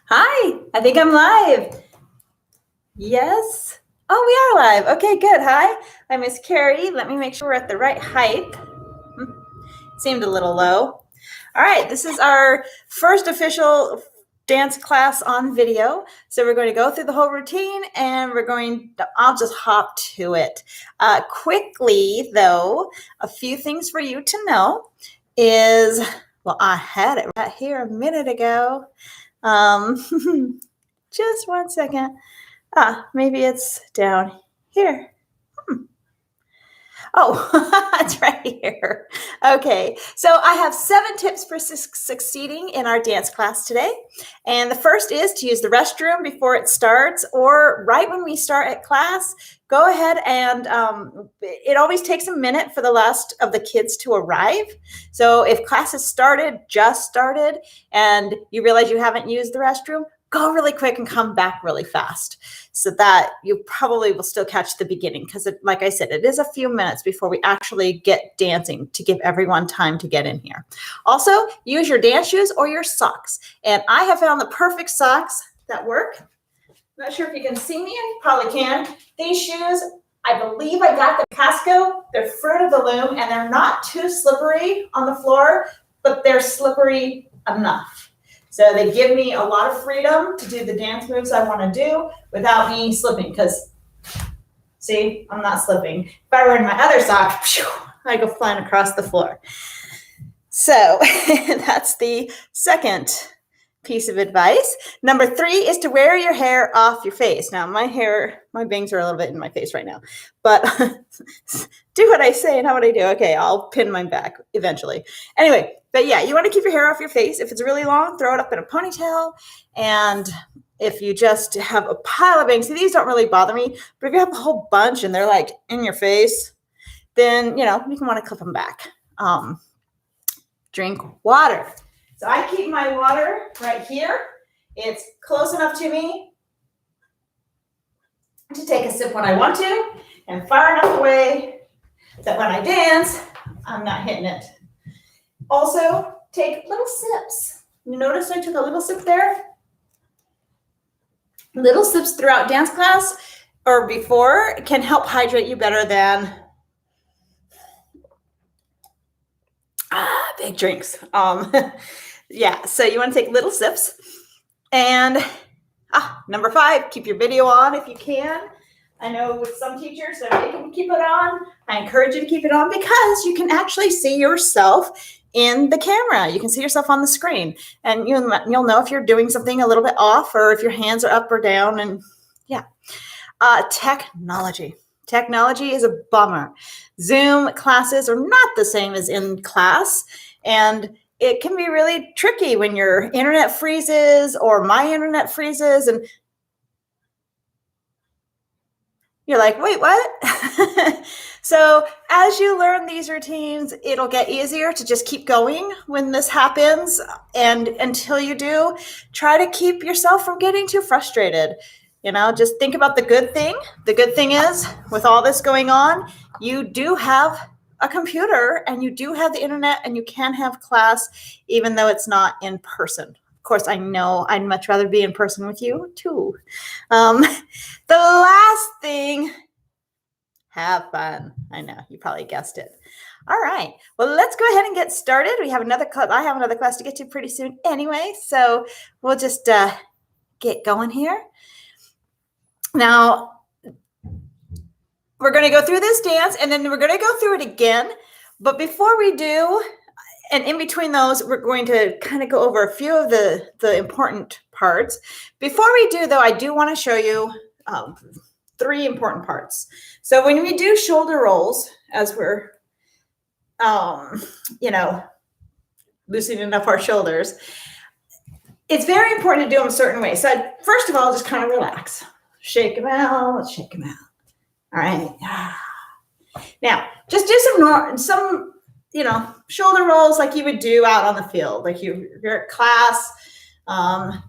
Hi, I think I'm live. Yes. Oh, we are live. Okay, good. Hi, I'm Miss Carrie. Let me make sure we're at the right height. Seemed a little low. All right, this is our first official dance class on video. So we're going to go through the whole routine and I'll just hop to it. Quickly though, a few things for you to know is, well, I had it right here a minute ago. Just one second. Maybe it's down here. Oh, it's right here. Okay, so I have 7 tips for succeeding in our dance class today. And the first is to use the restroom before it starts or right when we start at class. Go ahead and it always takes a minute for the last of the kids to arrive. So if class has just started, and you realize you haven't used the restroom, go really quick and come back really fast so that you probably will still catch the beginning because, like I said, it is a few minutes before we actually get dancing to give everyone time to get in here. Also, use your dance shoes or your socks. And I have found the perfect socks that work. Not sure if you can see me. You probably can. These shoes, I believe I got them at Costco. They're Fruit of the Loom, and they're not too slippery on the floor, but they're slippery enough. So they give me a lot of freedom to do the dance moves I want to do without me slipping because, see, I'm not slipping. If I were in my other sock, I go flying across the floor. So that's the second piece of advice. Number 3 is to wear your hair off your face. Now, my bangs are a little bit in my face right now, but do what I say, not what I do. Okay, I'll pin mine back eventually. Anyway, but yeah, you want to keep your hair off your face. If it's really long, throw it up in a ponytail. And if you just have a pile of bangs, see, these don't really bother me, but if you have a whole bunch and they're like in your face, then, you can want to clip them back. Drink water. So I keep my water right here. It's close enough to me to take a sip when I want to and far enough away that when I dance, I'm not hitting it. Also, take little sips. You notice I took a little sip there? Little sips throughout dance class or before can help hydrate you better than big drinks. Yeah, so you want to take little sips. And number 5, keep your video on if you can. I know with some teachers, they're making you keep it on. I encourage you to keep it on because you can actually see yourself in the camera. You can see yourself on the screen. And you'll know if you're doing something a little bit off or if your hands are up or down. And yeah. Technology. Technology is a bummer. Zoom classes are not the same as in class. And it can be really tricky when your internet freezes or my internet freezes and you're like, wait, what? So as you learn these routines, it'll get easier to just keep going when this happens. And until you do, try to keep yourself from getting too frustrated. Just think about the good thing. The good thing is, with all this going on, you do have a computer and you do have the internet and you can have class even though it's not in person. Of course, I know I'd much rather be in person with you too. The last thing, have fun. I know, you probably guessed it. All right, well, let's go ahead and get started. I have another class to get to pretty soon anyway, so we'll just get going here. Now, we're going to go through this dance and then we're going to go through it again. But before we do, and in between those, we're going to kind of go over a few of the important parts. Before we do, though, I do want to show you 3 important parts. So when we do shoulder rolls, as we're, loosening up our shoulders, it's very important to do them a certain way. So first of all, just kind of relax. Shake them out. Let's shake them out. All right. Now, just do some shoulder rolls like you would do out on the field. Like you're at class,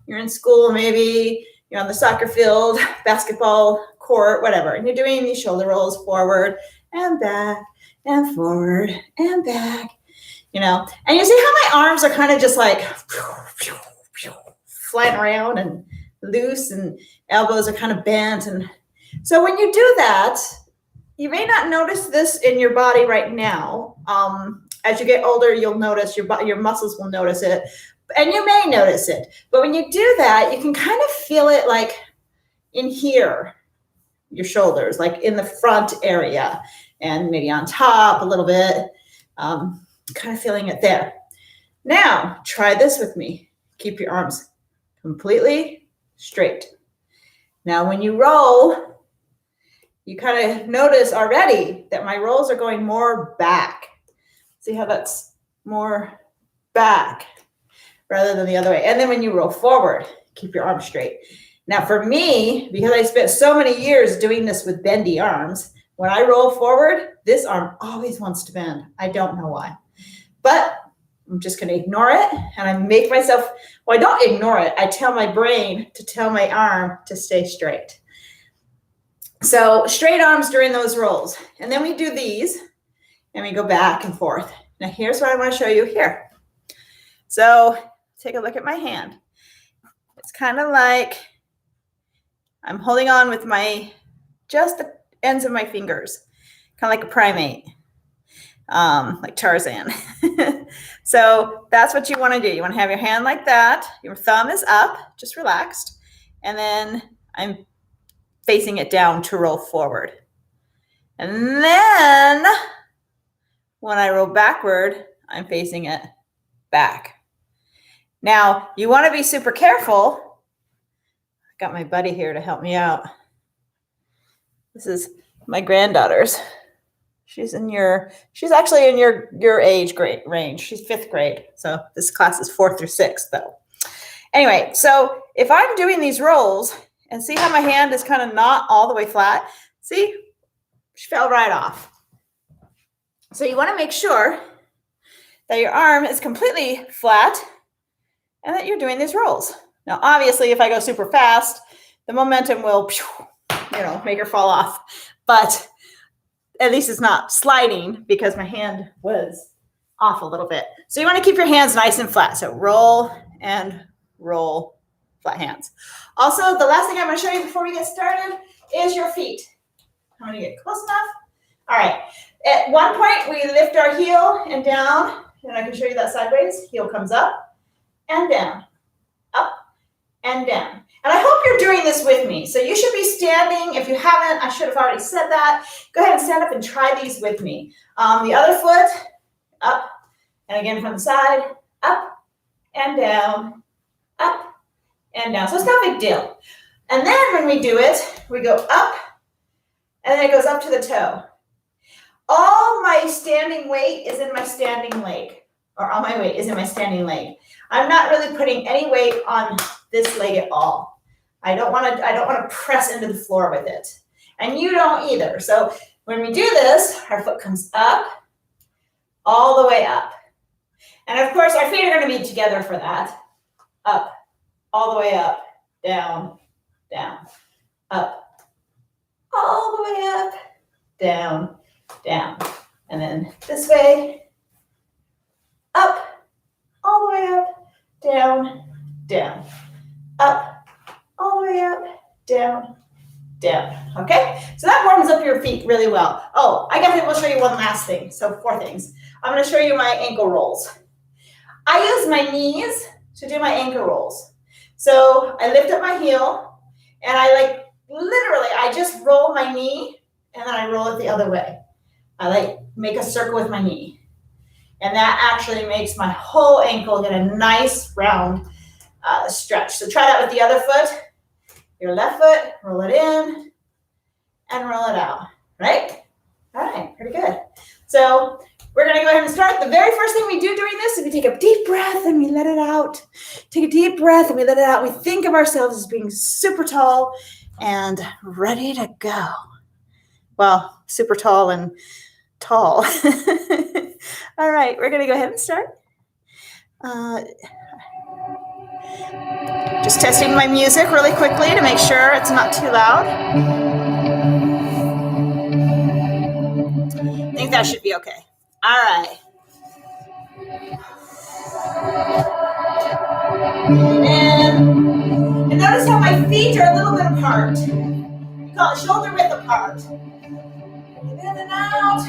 you're in school, maybe you're on the soccer field, basketball court, whatever. And you're doing these shoulder rolls forward and back and forward and back, And you see how my arms are kind of just like, flying around and loose, and elbows are kind of bent. And so when you do that, you may not notice this in your body right now. As you get older, you'll notice your muscles will notice it, and you may notice it. But when you do that, you can kind of feel it like in here, your shoulders, like in the front area, and maybe on top a little bit, kind of feeling it there. Now, try this with me. Keep your arms completely straight. Now, when you roll, you kind of notice already that my rolls are going more back. See how that's more back rather than the other way. And then when you roll forward, keep your arms straight. Now, for me, because I spent so many years doing this with bendy arms, when I roll forward, this arm always wants to bend. I don't know why, but I'm just going to ignore it. And I make myself, well, I don't ignore it. I tell my brain to tell my arm to stay straight. So straight arms during those rolls. And then we do these and we go back and forth. Now here's what I want to show you here. So take a look at my hand. It's kind of like I'm holding on with just the ends of my fingers, kind of like a primate, like Tarzan. So that's what you want to do. You want to have your hand like that. Your thumb is up, just relaxed. And then I'm facing it down to roll forward. And then when I roll backward, I'm facing it back. Now, you want to be super careful. I got my buddy here to help me out. This is my granddaughter's. She's actually in your age grade range. She's 5th grade. So this class is 4th through 6th though. Anyway, so if I'm doing these rolls and see how my hand is kind of not all the way flat, see, she fell right off. So you want to make sure that your arm is completely flat and that you're doing these rolls. Now, obviously, if I go super fast, the momentum will, make her fall off. But at least it's not sliding because my hand was off a little bit. So you want to keep your hands nice and flat. So roll and roll, flat hands. Also, the last thing I'm going to show you before we get started is your feet. I'm going to get close enough. All right. At one point, we lift our heel and down, and I can show you that sideways. Heel comes up and down, up and down. And I hope you're doing this with me. So you should be standing. If you haven't, I should have already said that. Go ahead and stand up and try these with me. The other foot, up, and again from the side, up and down, up and down. So it's not a big deal. And then when we do it, we go up, and then it goes up to the toe. All my standing weight is in my standing leg, or all my weight is in my standing leg. I'm not really putting any weight on this leg at all. I don't want to press into the floor with it. And you don't either. So when we do this, our foot comes up, all the way up. And of course, our feet are going to be together for that. Up, all the way up, down, down, up, all the way up, down, down. And then this way, up, all the way up, down, down, up, all the way up, down, down. Okay? So that warms up your feet really well. Oh, I guess I will show you one last thing. So 4 things. I'm going to show you my ankle rolls. I use my knees to do my ankle rolls. So I lift up my heel and I I just roll my knee and then I roll it the other way. I make a circle with my knee. And that actually makes my whole ankle get a nice round stretch. So try that with the other foot. Your left foot, roll it in and roll it out, right? All right, pretty good. So we're going to go ahead and start. The very first thing we do during this is we take a deep breath and we let it out. Take a deep breath and we let it out. We think of ourselves as being super tall and ready to go. Well, super tall and tall. All right, we're going to go ahead and start. Just testing my music really quickly to make sure it's not too loud. I think that should be okay. All right. And notice how my feet are a little bit apart. We call it shoulder width apart. In and out.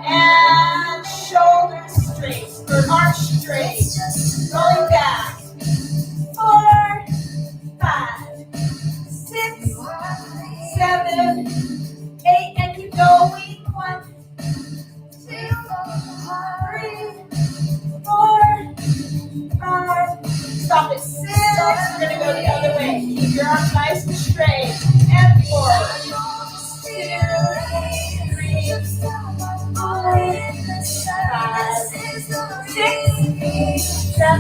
And shoulders straight, or arch straight. Rolling back. 4, 5, 6, 7, 8, and keep going. 1, 2, 3, 4, 5. Stop at 6. We're going to go the other way. Keep your arms nice and straight. And 4, 2, 3, 4, 5, 6, 7,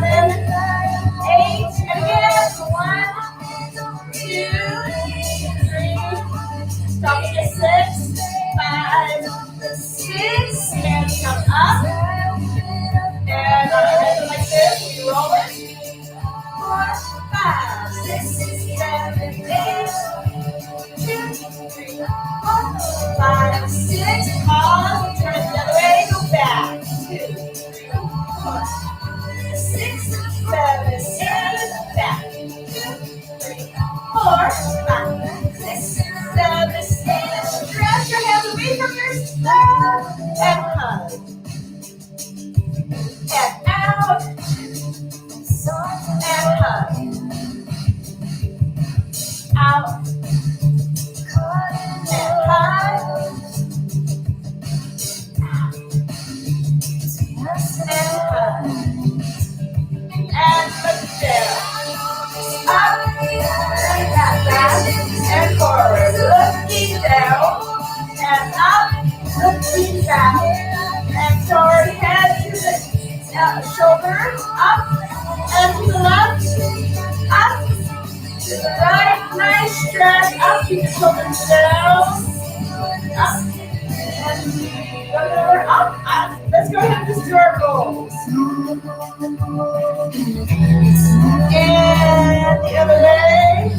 8. And again. 1, 2, 3. Stop at 6, 5, 6. And come up. And on our head like this, we roll it. 4, 5, 6, 7, 8. 2, 3, 4, 5, 6. Pause. Turn it the other way. Go back. 2, 3, 4, 6, 7, 8. Back. 2, 3, 4, 5, 6, 7, 8. Stretch your hands away from yourself. And hug. And out. And hug. Out. And hug. And hug. And look down. Up. And back. And forward. Looking down. And up. Looking down. And forward. Head to the shoulder. Up. And to the left. Up. To the right. Nice stretch. Up. Keep the shoulders down. Up. And up. Up. Let's go ahead and just do our rolls. And the other way.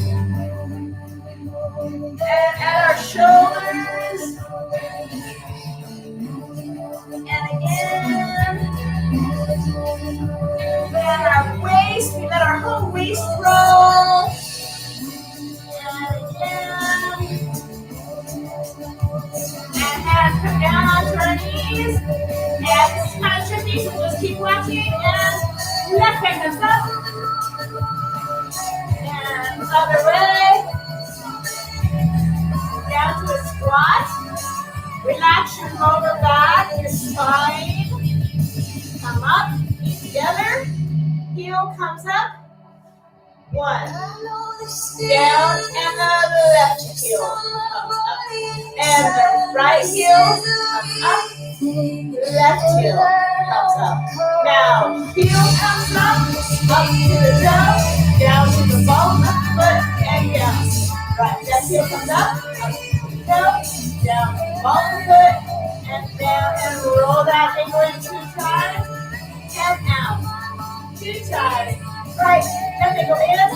And at our shoulders. And again. And our waist. We let our whole waist roll. And again. And hands come down onto our knees. And this is kind of tricky, so we'll just keep watching. And left hand comes up. And other way. Down to a squat. Relax your lower back, your spine. Come up, feet together. Heel comes up. 1. Down, and the left heel comes up. And the right heel comes up. Left heel comes up. Now, heel comes up to the toe, down to the ball of the foot, and down. Right, left heel comes up to the toe, down to the ball of the foot, and down, and roll that ankle in 2 times, and out. 2 times. Right, left ankle in,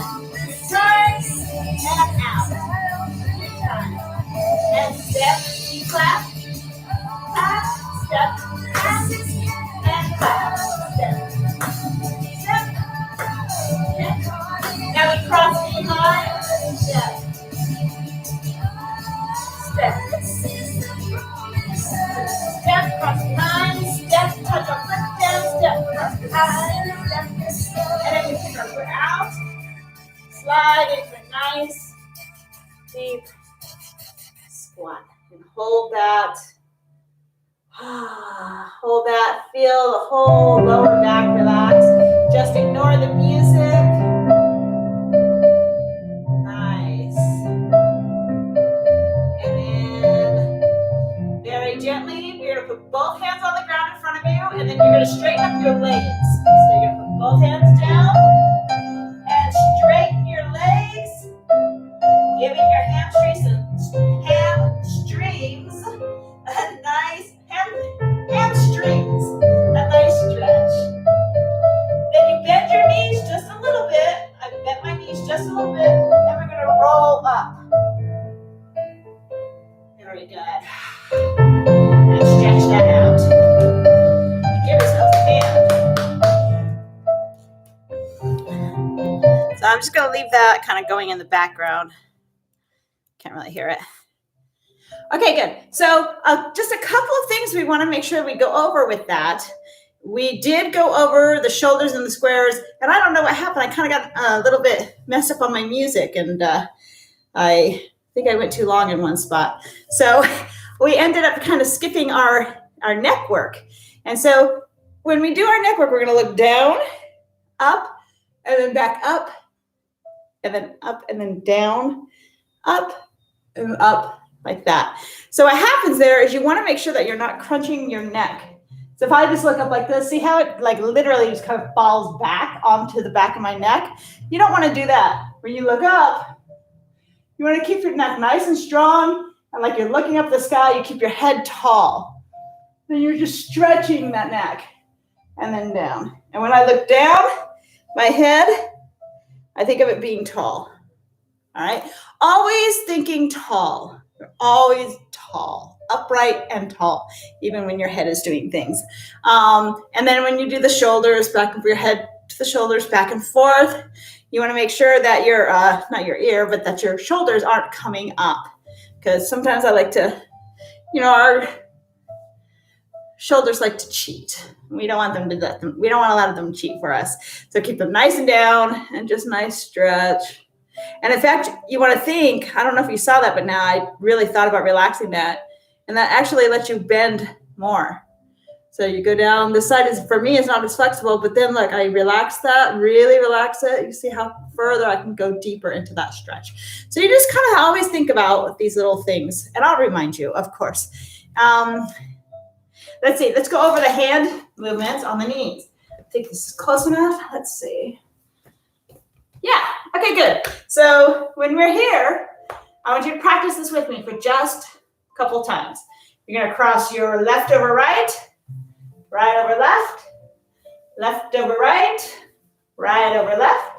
2 times, and out. 2 times. And step, clap, clap, step, clap, and clap, step, step, step. Now we cross behind, step, step, step, cross behind, step, touch our foot down, step, cross behind, step, and then we kick our foot out, slide into a nice, deep squat, and hold that. Hold that, feel the whole lower back relax. Just ignore the music. Nice. And then very gently, we're going to put both hands on the ground in front of you, and then you're going to straighten up your legs. So you're going to put both hands down and straighten your legs, giving your hamstrings a nice hamstrings, a nice stretch. So I'm just going to leave that kind of going in the background. Can't really hear it. Okay, good. So just a couple of things we want to make sure we go over with that. We did go over the shoulders and the squares, and I don't know what happened. I kind of got a little bit messed up on my music, and I think I went too long in one spot. So we ended up kind of skipping our neck work. And so when we do our neck work, we're going to look down, up, and then back up, and then up, and then down, up, and up, like that. So what happens there is you want to make sure that you're not crunching your neck. So if I just look up like this, see how it like literally just kind of falls back onto the back of my neck? You don't want to do that. When you look up, you want to keep your neck nice and strong, and like you're looking up the sky, you keep your head tall. Then you're just stretching that neck, and then down. And when I look down, my head, I think of it being tall. All right? Always thinking tall. You're always tall, upright and tall, even when your head is doing things. And then when you do the shoulders, back of your head to the shoulders, back and forth, you want to make sure that your, not your ear, but that your shoulders aren't coming up. Because sometimes I like to, our shoulders like to cheat. We don't want them to let them, we don't want to let them cheat for us. So keep them nice and down and just nice stretch. And in fact, you want to think, I don't know if you saw that, but now I really thought about relaxing that. And that actually lets you bend more. So you go down, this side is, for me, it's not as flexible, but then look, I relax that, really relax it. You see how further I can go deeper into that stretch. So you just kind of always think about these little things. And I'll remind you, of course. Let's see, let's go over the hand movements on the knees. I think this is close enough. Let's see. Yeah, okay, good. So when we're here, I want you to practice this with me for just a couple times. You're going to cross your left over right, right over left, left over right, right over left,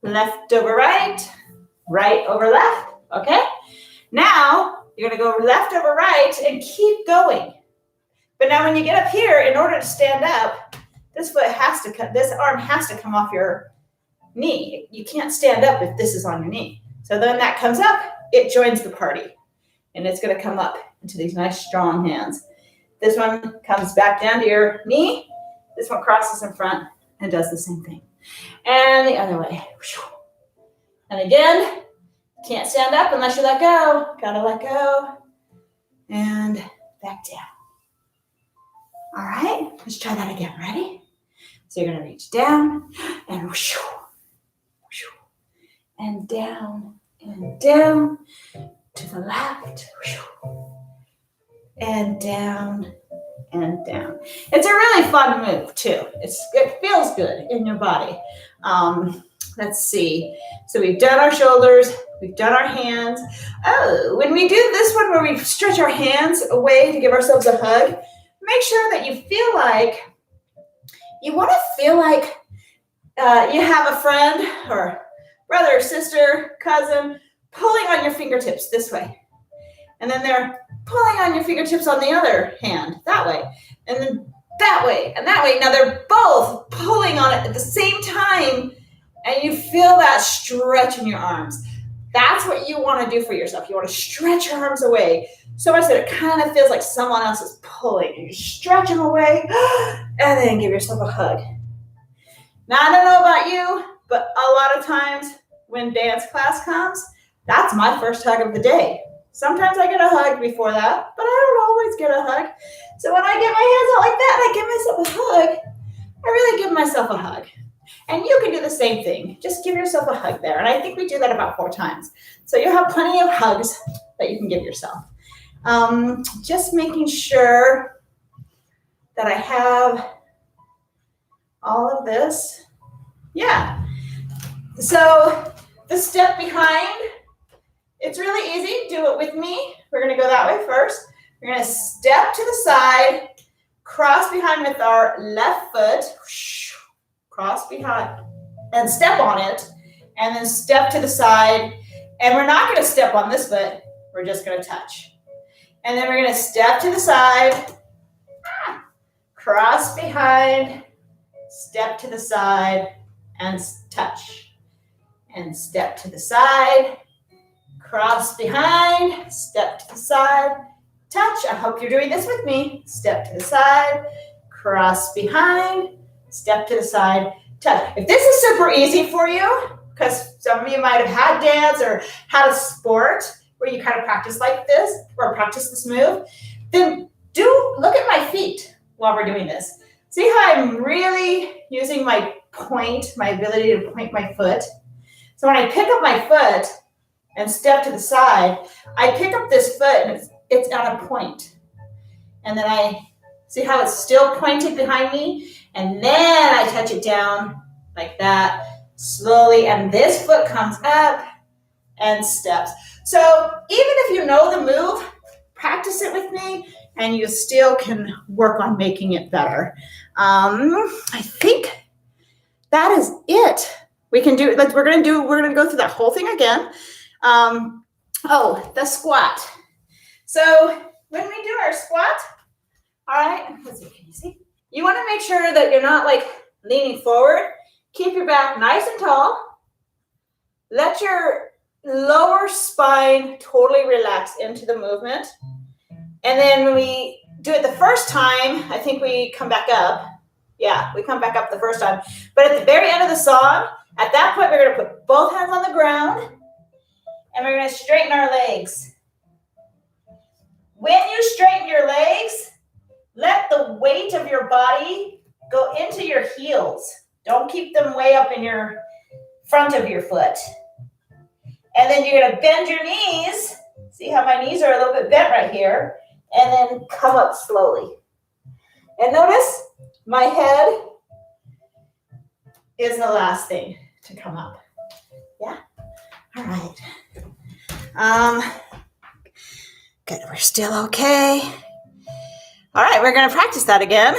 left over right, right over left, okay? Now, you're going to go left over right and keep going. But now when you get up here, in order to stand up, this arm has to come off your knee. You can't stand up if this is on your knee. So then that comes up, it joins the party. And it's going to come up into these nice strong hands. This one comes back down to your knee. This one crosses in front and does the same thing. And the other way. And again, can't stand up unless you let go. Gotta let go. And back down. All right, let's try that again. Ready? So you're going to reach down and whoosh, whoosh, and down to the left, whoosh, and down and down. It's a really fun move too. It feels good in your body. Let's see. So we've done our shoulders, we've done our hands. Oh, when we do this one where we stretch our hands away to give ourselves a hug, make sure that you feel like, you want to feel like you have a friend or brother or sister, cousin, pulling on your fingertips this way. And then they're pulling on your fingertips on the other hand, that way. And then that way, and that way. Now they're both pulling on it at the same time, and you feel that stretch in your arms. That's what you want to do for yourself. You want to stretch your arms away so much that it kind of feels like someone else is pulling. And you stretch them away, and then give yourself a hug. Now, I don't know about you, but a lot of times when dance class comes, that's my first hug of the day. Sometimes I get a hug before that, but I don't always get a hug. So when I get my hands out like that, I give myself a hug. I really give myself a hug. And you can do the same thing. Just give yourself a hug there. And I think we do that about 4 times. So you'll have plenty of hugs that you can give yourself. Just making sure that I have all of this. Yeah. So the step behind, it's really easy. Do it with me. We're going to go that way first. We're going to step to the side, cross behind with our left foot, cross behind, and step on it, and then step to the side. And we're not going to step on this foot. We're just going to touch. And then we're going to step to the side, cross behind, step to the side, and touch. and step to the side, cross behind, step to the side, touch. I hope you're doing this with me. Step to the side, cross behind, step to the side, touch. If this is super easy for you, because some of you might have had dance or had a sport where you kind of practice like this or practice this move, then look at my feet while we're doing this. See how I'm really using my ability to point my foot? So when I pick up my foot and step to the side, I pick up this foot and it's on a point. And then I see how it's still pointed behind me? And then I touch it down like that, slowly, and this foot comes up and steps. So even if you know the move, practice it with me, and you still can work on making it better. I think that is it. We can do it. We're gonna go through that whole thing again. The squat. So when we do our squat, all right, let's see, can you see? You want to make sure that you're not like leaning forward. Keep your back nice and tall. Let your lower spine totally relax into the movement. And then when we do it the first time, I think we come back up. Yeah, we come back up the first time. But at the very end of the song, at that point, we're going to put both hands on the ground and we're going to straighten our legs. When you straighten your legs, let the weight of your body go into your heels. Don't keep them way up in your front of your foot. And then you're going to bend your knees. See how my knees are a little bit bent right here. And then come up slowly. And notice my head is the last thing to come up. Yeah? All right. Good, we're still okay. All right, we're going to practice that again.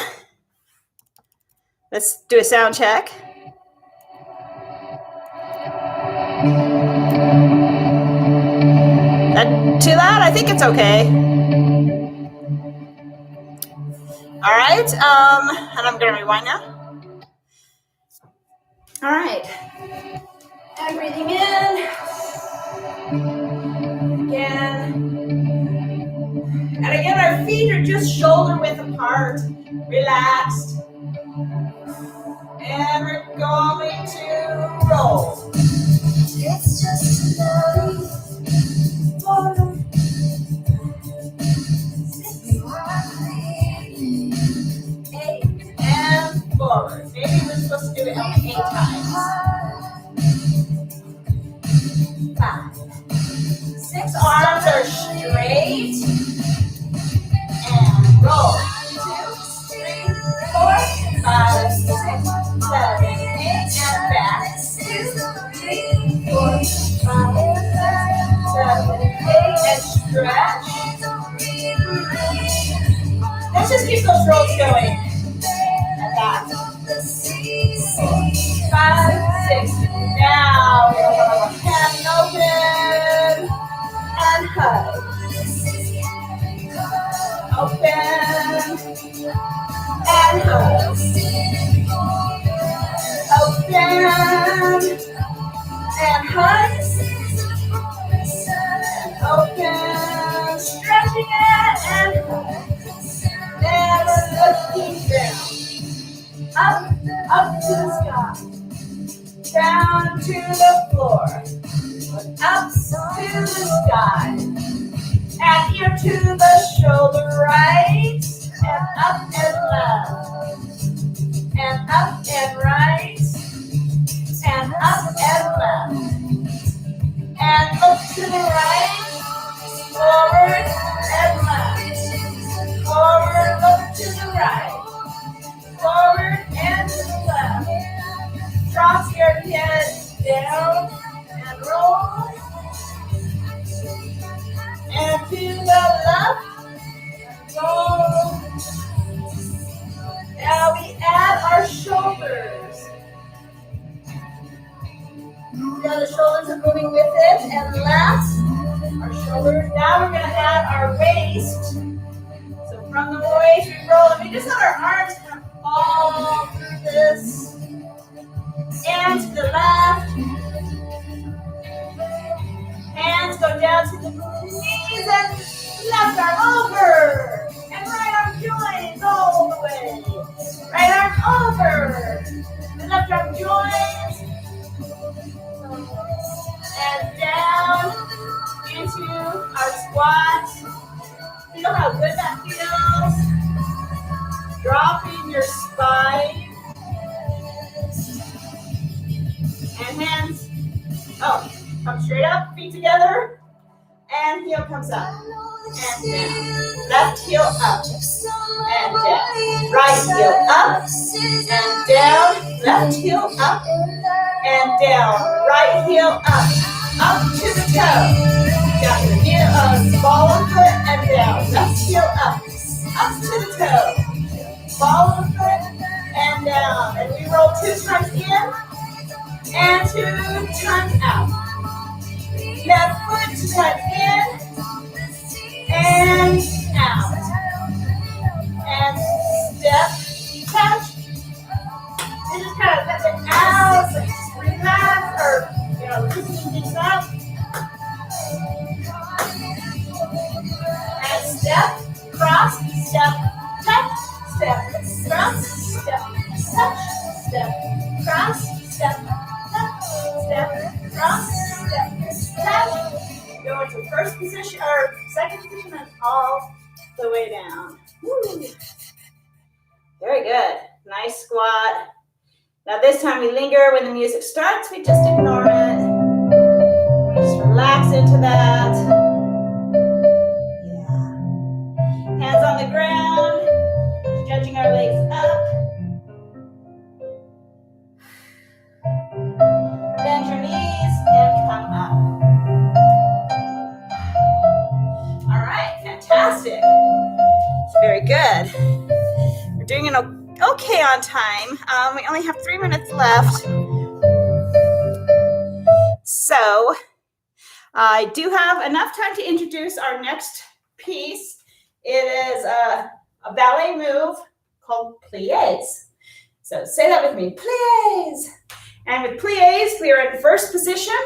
Let's do a sound check. Too loud? I think it's okay. All right, and I'm going to rewind now. All right. I'm breathing in. Again. And again, our feet are just shoulder width apart, relaxed. And we're going to roll. It's just another water. And forward. Maybe we're supposed to do it 8 times. 5. 6 arms are straight. And roll. 2, 3, 4, 5, 6, 7, 8, and back. 2, 3, 4, 5, 6, 7, 8, and stretch. Let's just keep those rolls going. And back. 5, 6. Now we'll have our hand open and hug. Open and hug. Open and hug. Open, stretching it and hug. Never looking down. Up to the sky. Down to the floor. Up to the sky. And here to the shoulder right. And up and left. And up and right. And up and left. And look to the right. Forward and left. Forward, look to the right. Forward and to the left. Drop your head down and roll. And to the left, roll. Now we add our shoulders. Now the shoulders are moving with it, and left, our shoulders. Now we're going to add our waist. So from the waist, we roll, and we just let our arms come all through this. And to the left, knees and left arm over. And right arm joins all the way. Right arm over. And left arm joins. And down into our squat. Feel how good that feels. Dropping your spine. And hands, come straight up, feet together. And heel comes up. And down. Left heel up. And down. Right heel up. And down. Left heel up. And down. Right heel up. Up to the toe. Got your heel, ball of foot and down. Left heel up. Up to the toe. Ball of foot and down. And we roll 2 times in and 2 times out. Left foot 2 times in and out. And step, touch. And just kind of let it out, so relax or loosen things up. And step, cross, step, touch, step, cross, step, touch, step, cross, step, touch, step, cross, step, touch. Go into first position or second position and all the way down. Woo. Very good. Nice squat. Now this time we linger. When the music starts, we just ignore it. We just relax into that. Yeah. Hands on the ground. Stretching our legs up. Bend your knees and come up. All right, fantastic. Very good. We're doing an okay on time. We only have 3 minutes left. So I do have enough time to introduce our next piece. It is a ballet move called Plies. So say that with me, Plies. And with Plies, we are in first position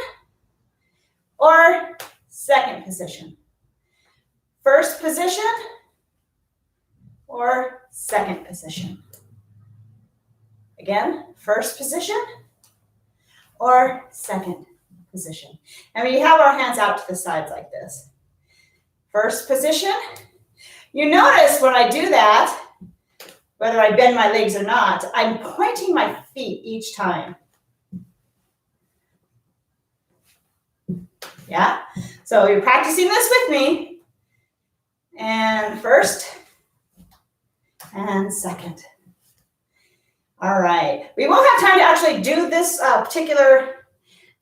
or second position. First position or second position. Again, first position or second position. And we have our hands out to the sides like this. First position. You notice when I do that, whether I bend my legs or not, I'm pointing my feet each time. Yeah? So you're practicing this with me. And first and second. All right. We won't have time to actually do this particular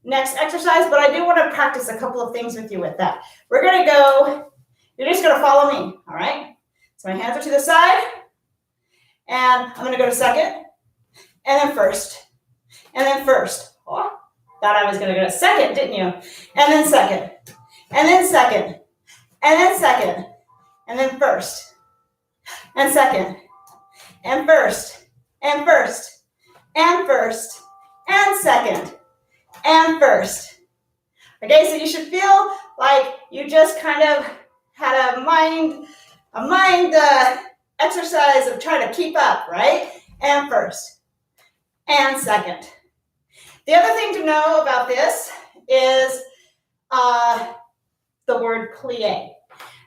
next exercise, but I do want to practice a couple of things with you with that. We're going to go, you're just going to follow me, all right? So my hands are to the side, and I'm going to go to second, and then first, and then first. Oh, thought I was going to go to second, didn't you? And then second, and then second, and then second, and then first, and second, and first, and first, and first, and second, and first. Okay, so you should feel like you just kind of had a mind exercise of trying to keep up, right? And first, and second. The other thing to know about this is the word plie.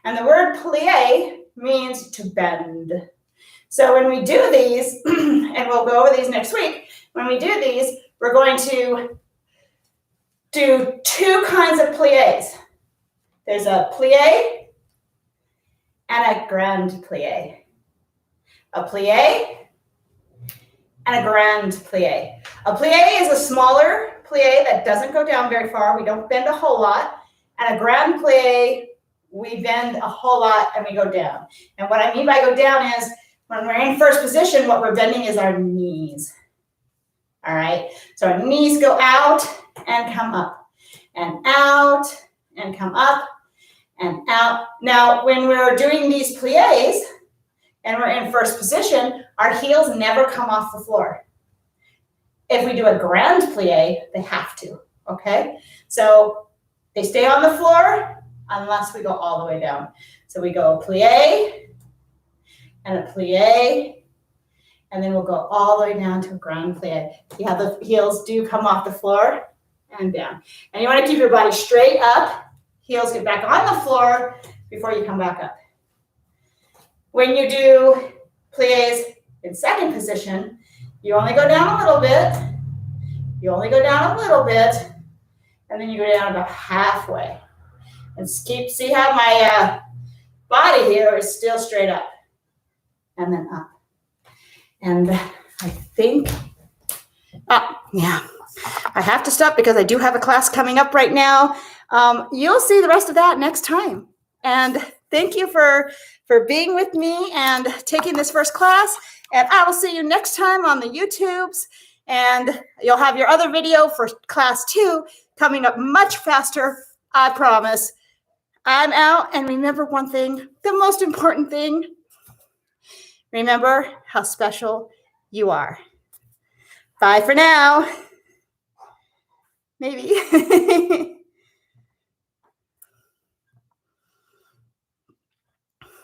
And the word plie means to bend. So when we do these, and we'll go over these next week, when we do these, we're going to do 2 kinds of plies. There's a plie and a grand plie. A plie and a grand plie. A plie is a smaller plie that doesn't go down very far. We don't bend a whole lot. And a grand plie, we bend a whole lot and we go down. And what I mean by go down is when we're in first position, what we're bending is our knees. All right. So our knees go out and come up and out and come up and out. Now, when we're doing these plies and we're in first position, our heels never come off the floor. If we do a grand plie, they have to, okay? So they stay on the floor unless we go all the way down. So we go a plie and a plie, and then we'll go all the way down to a grand plie. See how the heels do come off the floor and down. And you want to keep your body straight up. Heels get back on the floor before you come back up. When you do plies in second position, you only go down a little bit. You only go down a little bit, and then you go down about halfway. And see how my body here is still straight up, and then up. And I think, yeah, I have to stop because I do have a class coming up right now. You'll see the rest of that next time. And thank you for being with me and taking this first class. And I will see you next time on the YouTubes. And you'll have your other video for class 2 coming up much faster, I promise. I'm out. And remember one thing, the most important thing, remember how special you are. Bye for now. Maybe.